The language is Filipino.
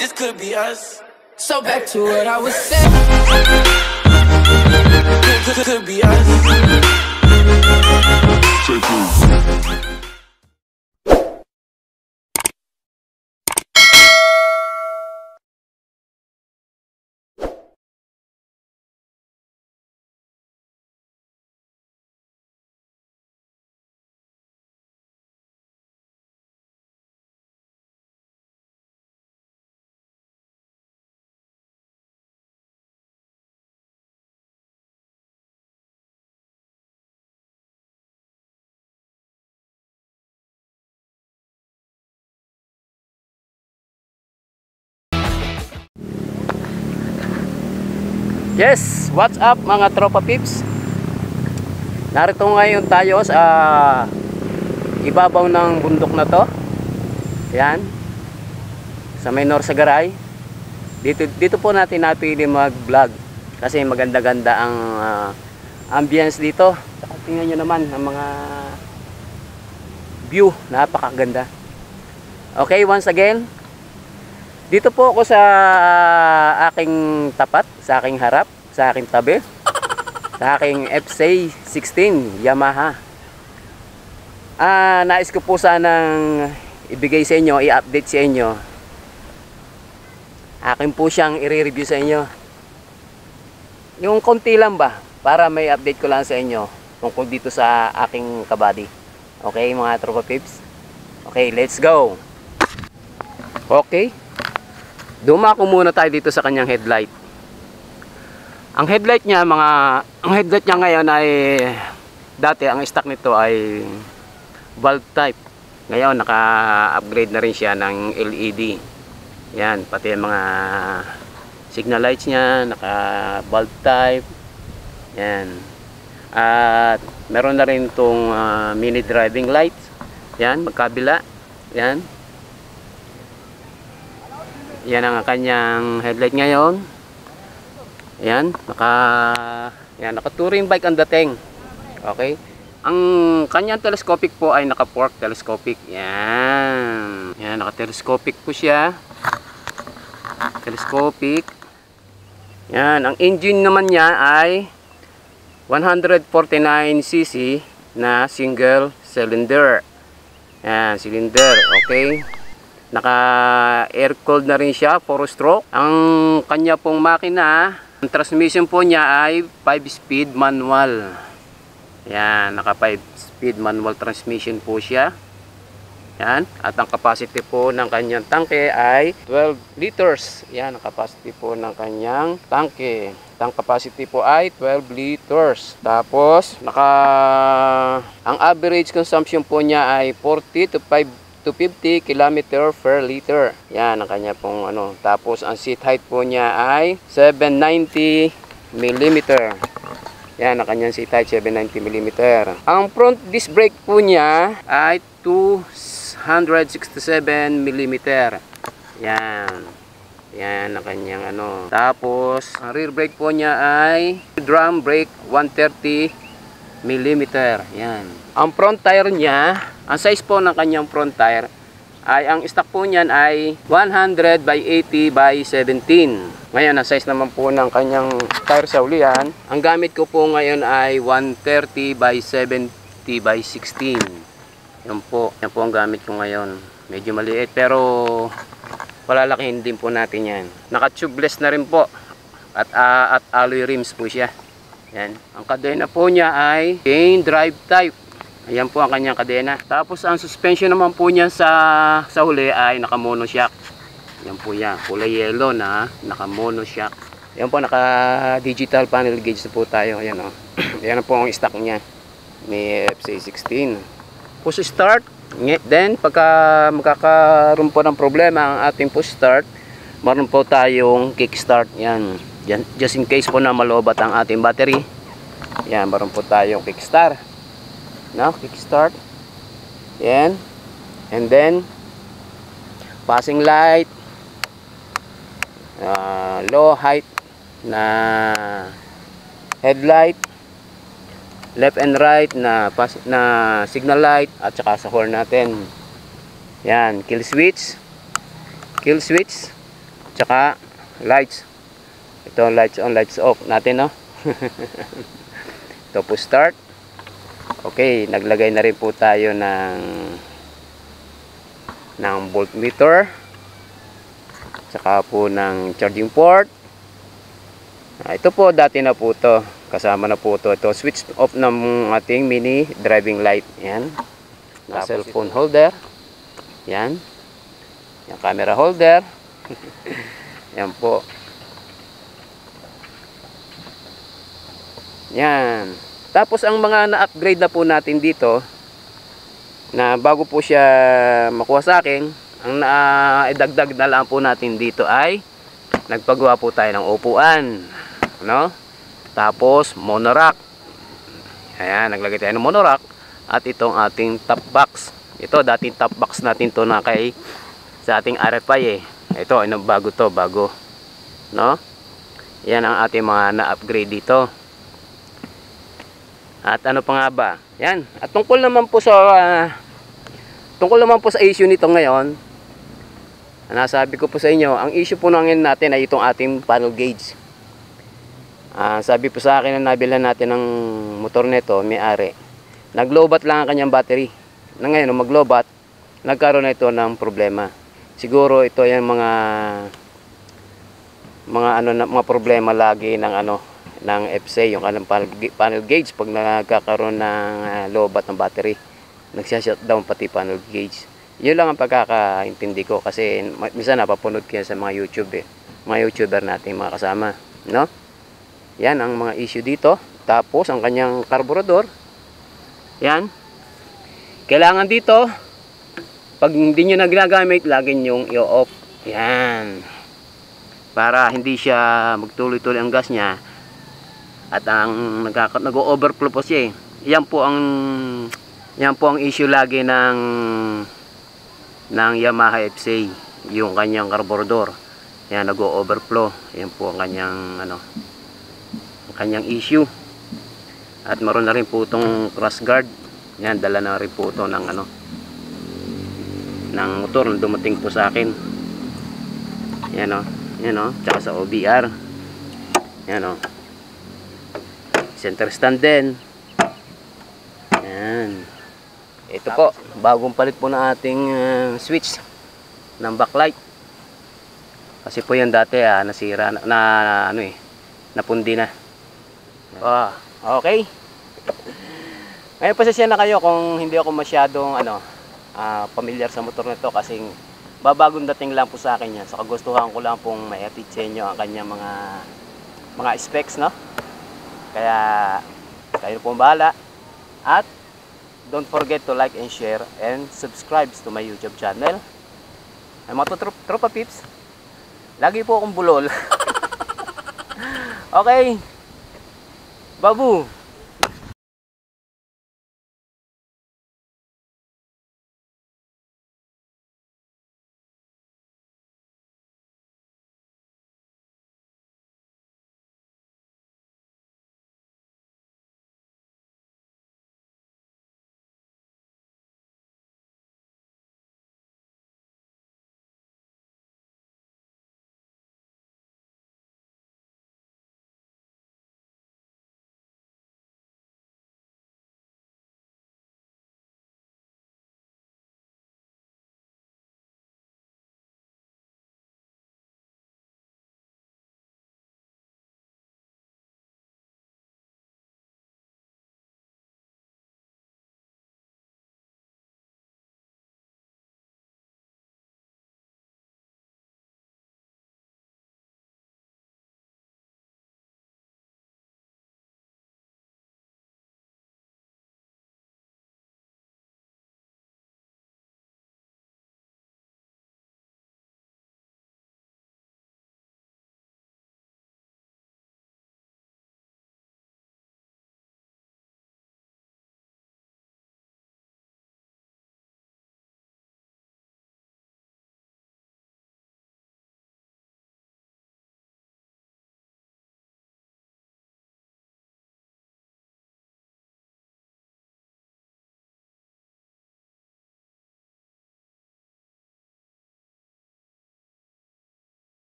This could be us. So back to what I was saying. Could be us. Yes, what's up mga tropa pips? Narito ngayon tayo sa ibabaw ng bundok na to. Yan. Sa may Norsagaray. Dito po natin napili mag-vlog kasi maganda-ganda ang ambience dito. Tingnan nyo naman ang mga view, napakaganda. Okay, once again, dito po ako sa aking tapat, sa aking harap, sa aking tabi, sa aking FC16 Yamaha. Nais ko po sanang ibigay sa inyo, i-update sa inyo. Akin po siyang i-review sa inyo. Yung konti lang ba, para may update ko lang sa inyo tungkol dito sa aking kabady. Okay mga tropa pips? Okay, let's go! Okay. Dumako muna tayo dito sa kanyang headlight. Ang headlight niya ngayon ay dati ang stock nito ay bulb type. Ngayon naka-upgrade na rin siya ng LED. Yan, pati ang mga signal lights niya naka bulb type. Yan. At meron na rin itong mini driving lights. Yan, magkabila. Yan. Yan ang kanyang headlight ngayon. Yan, naka-touring bike ang dating. Okay? Ang kanyang telescopic po ay naka-fork telescopic. Yan. Yan, naka-telescopic po siya. Telescopic. Yan, ang engine naman niya ay 149cc na single cylinder. Yan, cylinder, okay? Naka air cooled na rin siya, 4-stroke. Ang kanya pong makina, ang transmission po niya ay 5-speed manual. Yan, naka 5-speed manual transmission po siya. Yan, at ang capacity po ng kanyang tangke ay 12 liters. Yan, ang capacity po ng kanyang tangke. Ang capacity po ay 12 liters. Tapos, ang average consumption po niya ay 40 to 50 km per liter. Yan ang kanya pong ano. Tapos ang seat height po niya ay 790 mm. Yan ang kanyang seat height, 790 mm. Ang front disc brake po niya ay 267 mm. Yan. Yan ang kanyang ano. Tapos ang rear brake po niya ay drum brake 130 mm. Yan. Ang front tire niya, ang size po ng kanyang front tire ay ang stock po niyan ay 100 by 80 by 17. Ngayon ang size naman po ng kanyang tire sa ulian, ang gamit ko po ngayon ay 130 by 70 by 16. Yan po ang gamit ko ngayon. Medyo maliit pero palalakihin din po natin yan. Naka-tubeless na rin po at alloy rims po siya. Yan. Ang kadena po niya ay chain drive type. Ayan po ang kanyang kadena. Tapos ang suspension naman po niya sa huli ay naka monoshock. Yan po yan. Kulay yellow na naka monoshock. Yan po, naka digital panel gauge na po tayo. Ayan o. Ayan po ang stock niya. May FC16. Push start. Then pagka magkakaroon po ng problema ang ating push start, meron po tayong kick start. Yan. Just in case po na malobat ang ating battery. Yan, meron po tayong kick start. No, kickstart. Yan. And then passing light, low height na headlight, left and right na signal light, at saka sa horn natin. Yan, kill switch, tsaka lights. Ito lights on, lights off natin, no? Ito po start. Okay, naglagay na rin po tayo ng voltmeter, tsaka po ng charging port. Ito po dati na po to, kasama na po to. Ito switch off ng ating mini driving light. Yan, cellphone holder. Yan, yung camera holder. Yan po. Yan. Tapos ang mga na-upgrade na po natin dito, na bago po siya makuha sa akin, ang naidagdag na lang po natin dito ay nagpagawa po tayo ng upuan, no? Tapos monorack. Ayan, naglagay tayo ng monorack. At itong ating top box. Ito dating top box natin to na kay sa ating RFI eh. Ito ano, bago to, bago, no? Yan ang ating mga na-upgrade dito. At ano pa nga ba? Yan. At tungkol naman po sa issue nito ngayon, nasabi ko po sa inyo, ang issue po ngayon natin ay itong ating panel gauge. Sabi po sa akin na nabilhan natin ng motor nito, may-ari, naglobat lang ang kanyang battery. Na ngayon, nung maglobat, nagkaroon na ito ng problema. Siguro ito yung mga problema lagi ng FC, yung panel gauge pag nagkakaroon ng lobat ng battery, nagsha-shutdown pati panel gauge. Yun lang ang pagkakaintindi ko kasi minsan napapunod ko yan sa mga YouTube mga YouTuber natin, mga kasama, no? Yan ang mga issue dito. Tapos ang kanyang karburador, yan, kailangan dito pag hindi nyo na ginagamit, lagi nyong i-off. Yan, para hindi siya magtuloy-tuloy ang gas niya. At ang nag-overflow po siya eh. Yan po ang issue lagi ng Yamaha FC, yung kanyang carburetor. Yan, nag-overflow. Yan po ang kanyang issue. At meron na rin po itong cross guard. Yan, dala na rin po ito ng motor na dumating po sa akin. Yan o, tsaka sa OBR. Yan o, center stand din. Yan. Ito po, bagong palit po na ating switch ng backlight. Kasi po yan dati nasira napundi na. Okay. Ngayon pasensya na kayo kung hindi ako masyadong familiar sa motor nito kasi babagong dating lang po sa akin yan. So kagustuhan ko lang pong maihatid sa inyo ang kanyang mga specs, no? Kaya kayo pong bahala. At don't forget to like and share and subscribe to my YouTube channel. Ay mga tropa pips, lagi po akong bulol. Okay, babu.